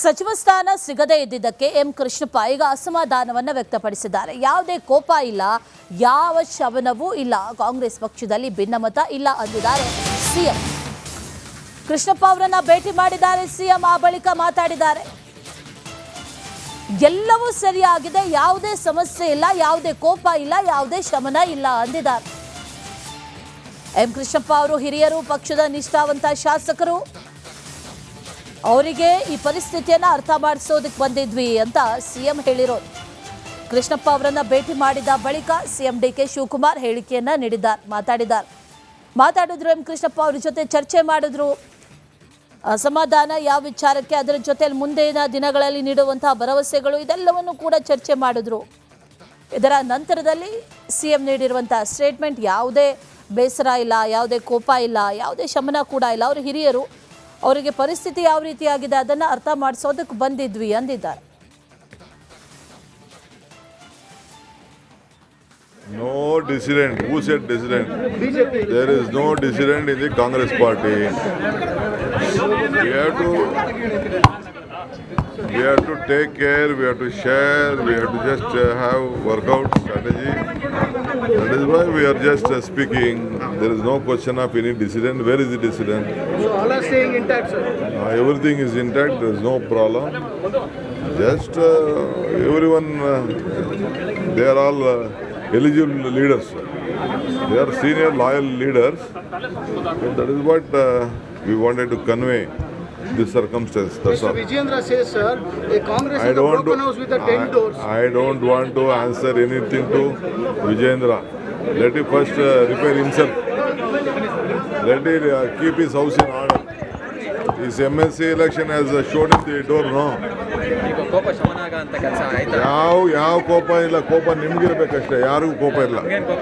ಸಚಿವ ಸ್ಥಾನ ಸಿಗದೇ ಇದ್ದಿದ್ದಕ್ಕೆ ಎಂ ಕೃಷ್ಣಪ್ಪ ಈಗ ಅಸಮಾಧಾನವನ್ನು ವ್ಯಕ್ತಪಡಿಸಿದ್ದಾರೆ. ಯಾವುದೇ ಕೋಪ ಇಲ್ಲ, ಯಾವ ಶವನವೂ ಇಲ್ಲ, ಕಾಂಗ್ರೆಸ್ ಪಕ್ಷದಲ್ಲಿ ಭಿನ್ನಮತ ಇಲ್ಲ ಅಂದಿದ್ದಾರೆ ಸಿಎಂ. ಕೃಷ್ಣಪ್ಪ ಅವರನ್ನ ಭೇಟಿ ಮಾಡಿದ್ದಾರೆ ಸಿಎಂ. ಆ ಬಳಿಕ ಮಾತಾಡಿದ್ದಾರೆ. ಎಲ್ಲವೂ ಸರಿಯಾಗಿದೆ, ಯಾವುದೇ ಸಮಸ್ಯೆ ಇಲ್ಲ, ಯಾವುದೇ ಕೋಪ ಇಲ್ಲ, ಯಾವುದೇ ಶಮನ ಇಲ್ಲ ಅಂದಿದ್ದಾರೆ. ಎಂ ಕೃಷ್ಣಪ್ಪ ಅವರು ಹಿರಿಯರು, ಪಕ್ಷದ ನಿಷ್ಠಾವಂತ ಶಾಸಕರು. ಅವರಿಗೆ ಈ ಪರಿಸ್ಥಿತಿಯನ್ನು ಅರ್ಥ ಮಾಡಿಸೋದಕ್ಕೆ ಬಂದಿದ್ವಿ ಅಂತ ಸಿಎಂ ಹೇಳಿರೋದು. ಕೃಷ್ಣಪ್ಪ ಅವರನ್ನ ಭೇಟಿ ಮಾಡಿದ ಬಳಿಕ ಸಿಎಂ ಡಿಕೆ ಶಿವಕುಮಾರ್ ಹೇಳಿಕೆಯನ್ನ ಮಾತಾಡಿದ್ರು. ಎಂ ಕೃಷ್ಣಪ್ಪ ಅವ್ರ ಜೊತೆ ಚರ್ಚೆ ಮಾಡಿದ್ರು. ಅಸಮಾಧಾನ ಯಾವ ವಿಚಾರಕ್ಕೆ, ಅದರ ಜೊತೆಯಲ್ಲಿ ಮುಂದಿನ ದಿನಗಳಲ್ಲಿ ನೀಡುವಂತಹ ಭರವಸೆಗಳು, ಇದೆಲ್ಲವನ್ನು ಕೂಡ ಚರ್ಚೆ ಮಾಡಿದ್ರು. ಇದರ ನಂತರದಲ್ಲಿ ಸಿಎಂ ನೀಡಿರುವಂತಹ ಸ್ಟೇಟ್ಮೆಂಟ್, ಯಾವುದೇ ಬೇಸರ ಇಲ್ಲ, ಯಾವುದೇ ಕೋಪ ಇಲ್ಲ, ಯಾವುದೇ ಶಮನ ಕೂಡ ಇಲ್ಲ. ಅವರು ಹಿರಿಯರು, ಅವರಿಗೆ ಪರಿಸ್ಥಿತಿ ಯಾವ ರೀತಿಯಾಗಿದೆ ಅದನ್ನು ಅರ್ಥ ಮಾಡಿಸೋದಕ್ಕೆ ಬಂದಿದ್ವಿ ಅಂದಿದ್ದಾರೆ. No dissident. Who said dissident? There is no dissident in the Congress party. We have to take care, we have to share, we have to just have workout strategy. That is why we are just speaking. There is no question of any dissident. Where is the dissident? So all are staying intact, sir? Everything is intact. There is no problem. Just everyone, they are all eligible leaders. They are senior loyal leaders. So that is what we wanted to convey. This circumstance. That's Mr. all. Vijayendra says, sir, a Congress is a broken house with the 10 doors. I don't want to answer anything to Vijayendra. Let him first repair himself. Let him keep his house in order. His MLC election has shown him the door, no? ಕೋಪ ಶಮನ ಆಗಂತ ಕೆಲಸ ಆಯ್ತಾ? ಯಾವ ಕೋಪ ಇಲ್ಲ. ಕೋಪ ನಿಮ್ಗಿರ್ಬೇಕಷ್ಟೇ, ಯಾರಿಗೂ ಕೋಪ ಇಲ್ಲ. ಕೋಪ